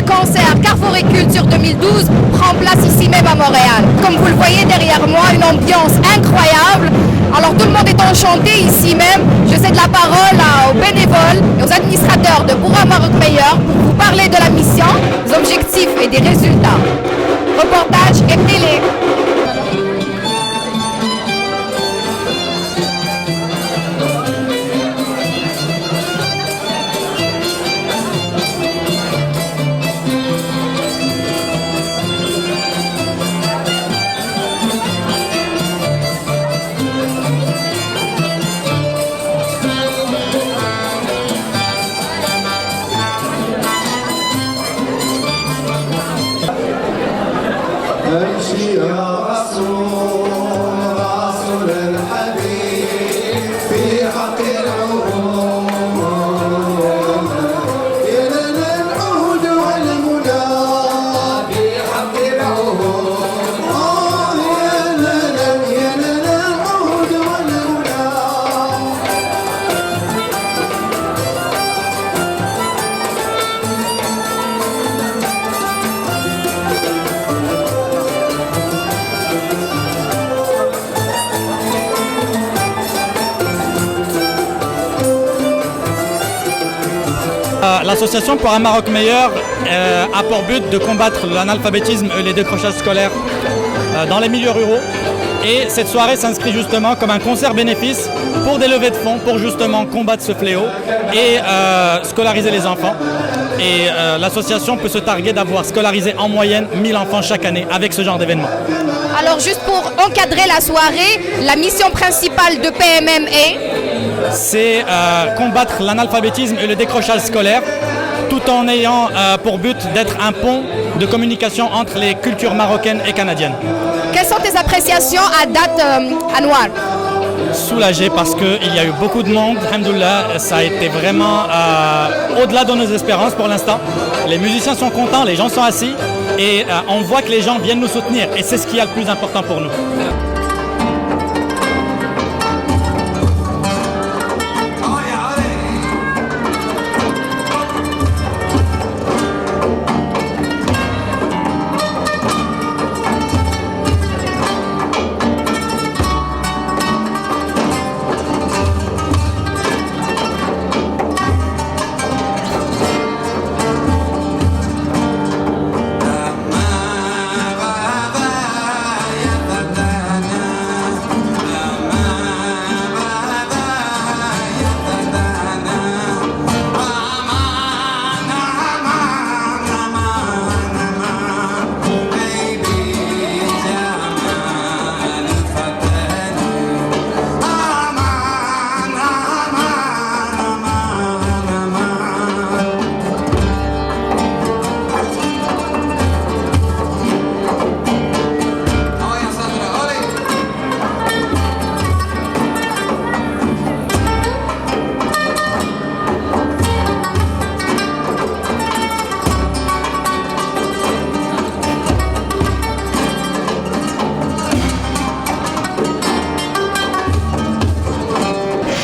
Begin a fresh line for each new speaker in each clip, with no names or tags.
du concert Carrefour et Culture 2012 prend place ici même à Montréal. Comme vous le voyez derrière moi, une ambiance incroyable. Alors tout le monde est enchanté ici même. Je cède la parole aux bénévoles et aux administrateurs de Pour un Maroc Meilleur pour vous parler de la mission, des objectifs et des résultats. Reportage et télé.
امشي يا رسول الحبيب في حق العهود يا لنا العهد والمنى في حق العهود يا لنا العهد والمنى
L'association Pour un Maroc Meilleur a pour but de combattre l'analphabétisme et les décrochages scolaires dans les milieux ruraux. Et cette soirée s'inscrit justement comme un concert bénéfice pour des levées de fonds, pour justement combattre ce fléau et scolariser les enfants. Et l'association peut se targuer d'avoir scolarisé en moyenne 1000 enfants chaque année avec ce genre d'événement.
Alors juste pour encadrer la soirée, la mission principale de PMM
c'est combattre l'analphabétisme et le décrochage scolaire tout en ayant pour but d'être un pont de communication entre les cultures marocaines et canadiennes.
Quelles sont tes appréciations à date, Anwar?
Soulagé parce qu'il y a eu beaucoup de monde, alhamdoulilah, ça a été vraiment au-delà de nos espérances pour l'instant. Les musiciens sont contents, les gens sont assis et on voit que les gens viennent nous soutenir et c'est ce qui est le plus important pour nous.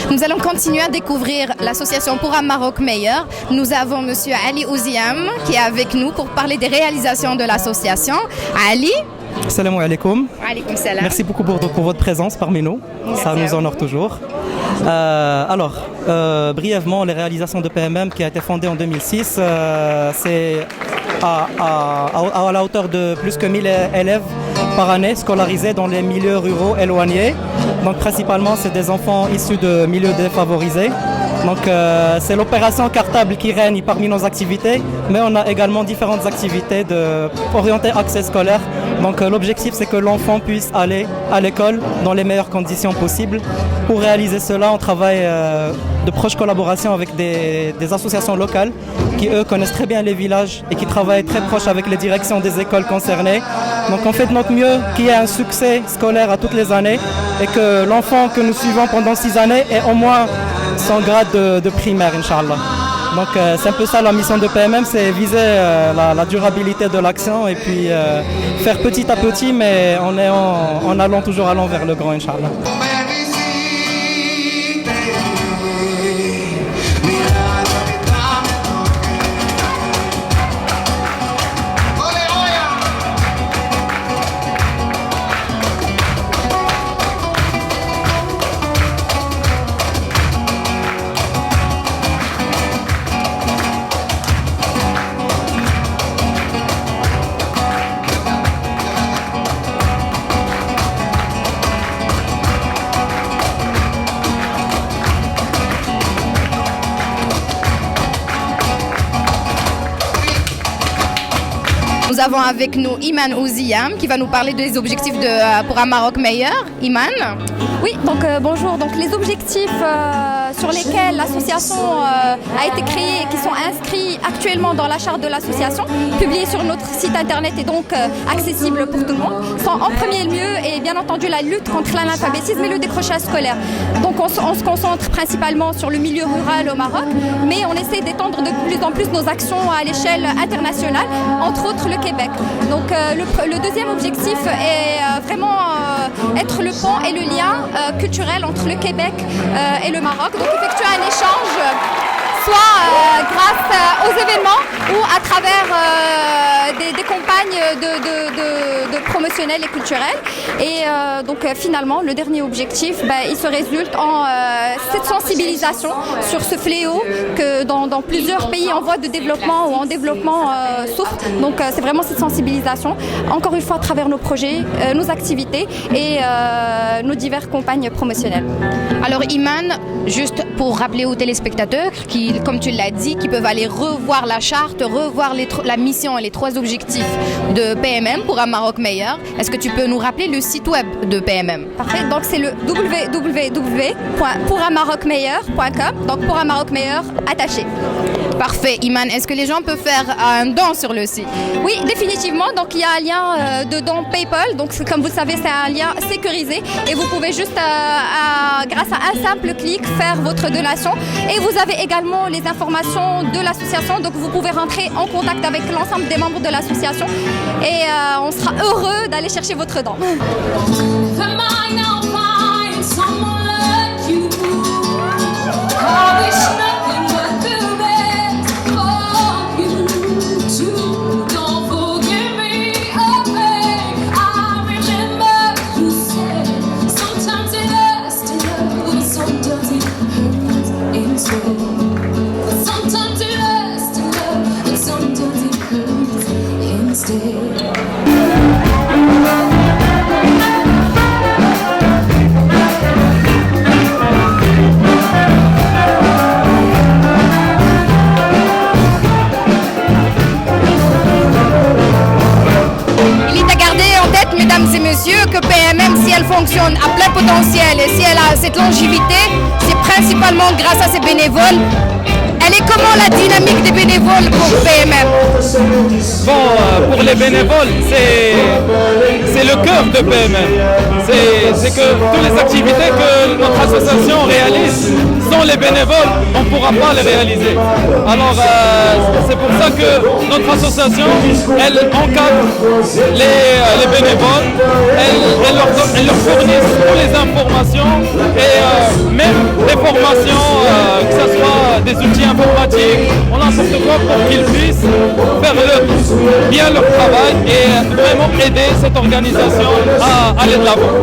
Nous allons continuer à découvrir l'association Pour un Maroc Meilleur. Nous avons Monsieur Ali Ouziam qui est avec nous pour parler des réalisations de l'association. Ali.
Salam alaikum.
Alaikum salam.
Merci beaucoup pour votre présence parmi nous. Ça nous honore toujours. Brièvement, les réalisations de PMM qui a été fondée en 2006, c'est à la hauteur de plus que 1000 élèves par année scolarisés dans les milieux ruraux éloignés. Donc principalement, c'est des enfants issus de milieux défavorisés. Donc c'est l'opération cartable qui règne parmi nos activités, mais on a également différentes activités orientées accès scolaire. Donc l'objectif, c'est que l'enfant puisse aller à l'école dans les meilleures conditions possibles. Pour réaliser cela, on travaille de proche collaboration avec des associations locales qui, eux, connaissent très bien les villages et qui travaillent très proche avec les directions des écoles concernées. Donc on fait de notre mieux qu'il y ait un succès scolaire à toutes les années et que l'enfant que nous suivons pendant 6 années ait au moins son grade de primaire, Inch'Allah. Donc c'est un peu ça la mission de PMM, c'est viser la durabilité de l'action et puis faire petit à petit, mais en allant toujours vers le grand, Inch'Allah.
nous avons avec nous Iman Ouziam qui va nous parler des objectifs pour un Maroc meilleur. Iman?
Oui, donc bonjour. Donc les objectifs sur lesquels l'association a été créée et qui sont inscrits actuellement dans la charte de l'association, publiée sur notre site internet et donc accessible pour tout le monde, sont en premier lieu et bien entendu la lutte contre l'analphabétisme et le décrochage scolaire. Donc on se concentre principalement sur le milieu rural au Maroc, mais on essaie d'étendre de plus en plus nos actions à l'échelle internationale, entre autres le Québec. Donc le deuxième objectif est vraiment être le pont et le lien culturel entre le Québec et le Maroc. Donc effectuer un échange soit grâce aux événements ou à travers des campagnes de promotionnelles et culturelles. Et donc finalement, le dernier objectif, il se résulte en cette sensibilisation sur ce fléau que dans plusieurs pays en voie de développement ou en développement souffrent. Donc c'est vraiment cette sensibilisation, encore une fois à travers nos projets, nos activités et nos diverses campagnes promotionnelles.
Alors Iman, juste pour rappeler aux téléspectateurs qui, comme tu l'as dit, qui peuvent aller revoir la charte, revoir la mission et les 3 objectifs de PMM pour un Maroc meilleur, est-ce que tu peux nous rappeler le site web de PMM?
Parfait, donc c'est le www.pourunmarocmeilleur.com, donc pour un Maroc meilleur attaché.
Parfait. Iman, est-ce que les gens peuvent faire un don sur le site?
Oui, définitivement. Donc il y a un lien de don PayPal. Donc comme vous le savez, c'est un lien sécurisé et vous pouvez juste, grâce à un simple clic, faire votre donation. Et vous avez également les informations de l'association. Donc vous pouvez rentrer en contact avec l'ensemble des membres de l'association et on sera heureux d'aller chercher votre don.
Mesdames et messieurs, que PMM, si elle fonctionne à plein potentiel et si elle a cette longévité, c'est principalement grâce à ses bénévoles. Elle est comment la dynamique des bénévoles pour PMM?
Bon, pour les bénévoles, c'est le cœur de PMM. C'est que toutes les activités que notre association réalise sans les bénévoles, on ne pourra pas les réaliser. Alors, c'est pour ça que notre association, elle encadre les bénévoles, elle leur fournit toutes les informations et même des formations, que ce soit des outils informatiques, ou n'importe quoi pour qu'ils puissent faire bien leur travail et vraiment aider cette organisation à aller de l'avant.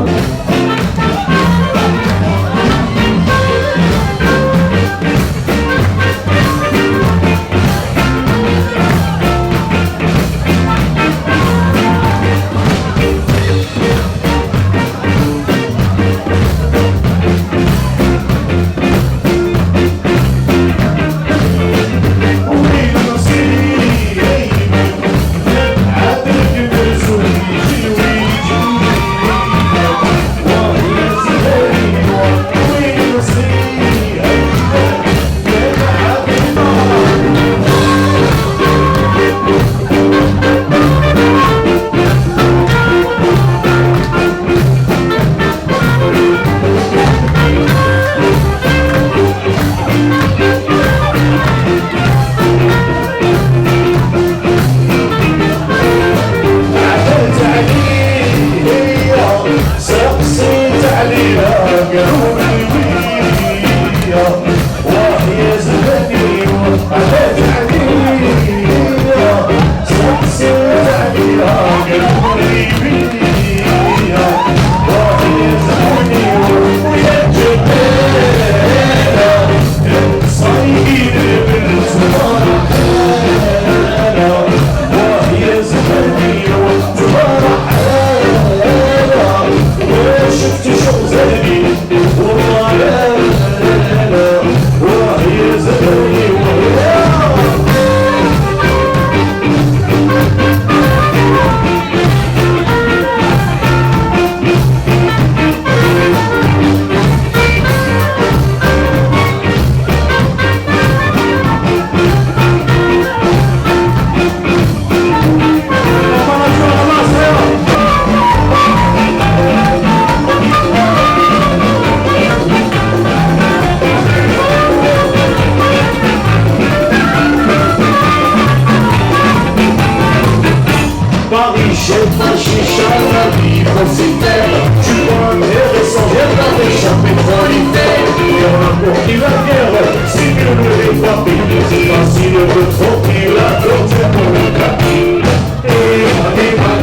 J'ai pas chicha, la vie falsitaire. Tu vois intéressant, viens dans tes chapeaux prolitaires. Y'en a pour qui la guerre, c'est mieux de les frapper. C'est facile de tranquille, la gloire c'est pour le tapis. Et animal,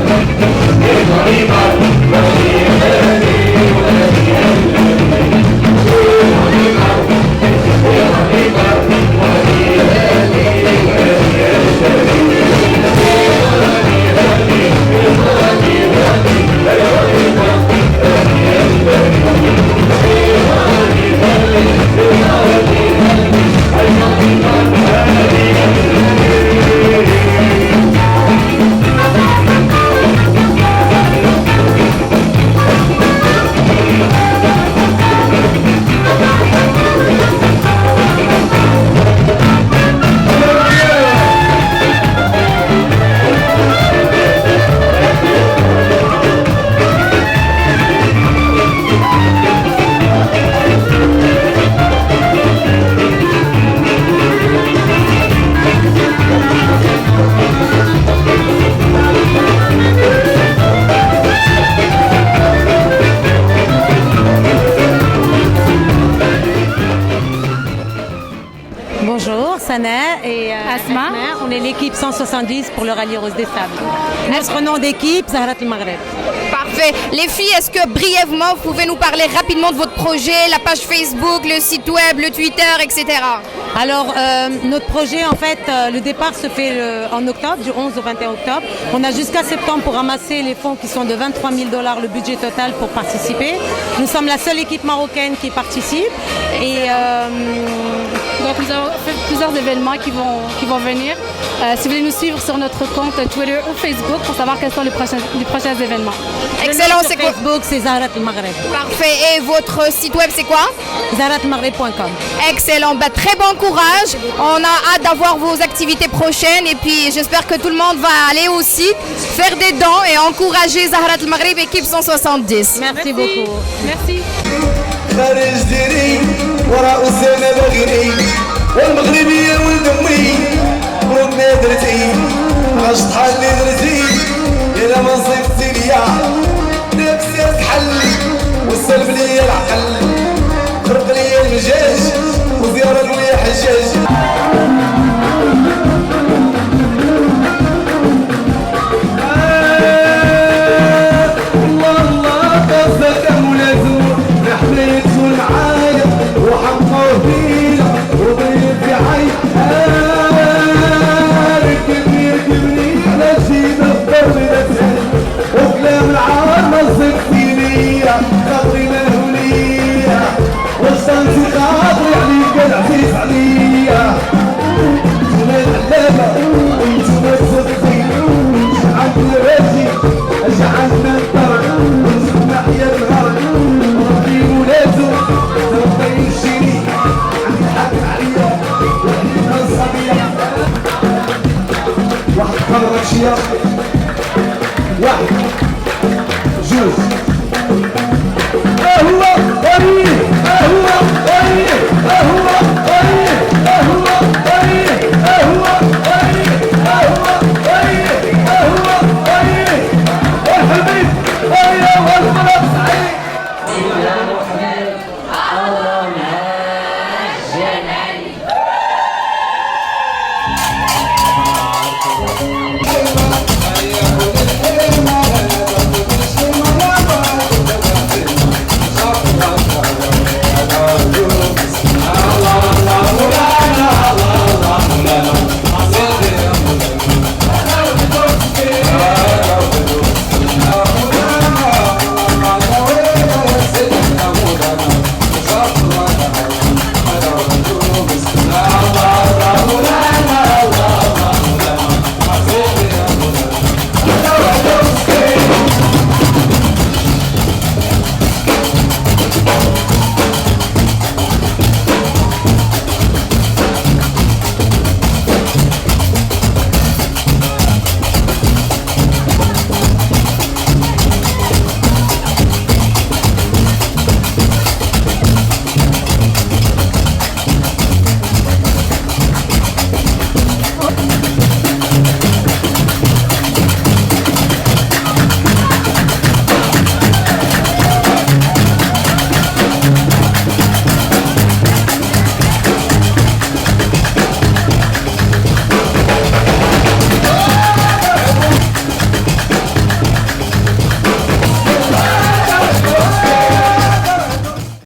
Bonjour, Sana et
Asma.
On est l'équipe 170 pour le rallye Rose des Sables. Notre nom d'équipe, Zahrat El Maghreb.
Parfait. Les filles, est-ce que brièvement, vous pouvez nous parler rapidement de votre projet, la page Facebook, le site web, le Twitter, etc.
Alors, notre projet, en fait, le départ se fait en octobre, du 11 au 21 octobre. On a jusqu'à septembre pour ramasser les fonds qui sont de 23 000 $, le budget total pour participer. Nous sommes la seule équipe marocaine qui participe. Et
donc nous avons fait plusieurs événements qui vont venir. Si vous voulez nous suivre sur notre compte Twitter ou Facebook pour savoir quels sont les prochains événements.
Excellent, c'est quoi?
Facebook, c'est Zahrat El Maghreb.
Parfait. Et votre site web, c'est quoi?
ZahratElMaghreb.com.
Excellent. Bah, très bon courage. On a hâte d'avoir vos activités prochaines. Et puis, j'espère que tout le monde va aller au site, faire des dons et encourager Zahrat El Maghreb, équipe 170.
Merci beaucoup.
Merci.
خارج ديري وراء السنة بغيني والمغربية ولد أمي وربنا درتي عشت حالي درتي يا ما صيفتي ليا نفسي اتحل والسلب ليا العقل خرق ليا المجاج وزيارة ليا حجاج واحد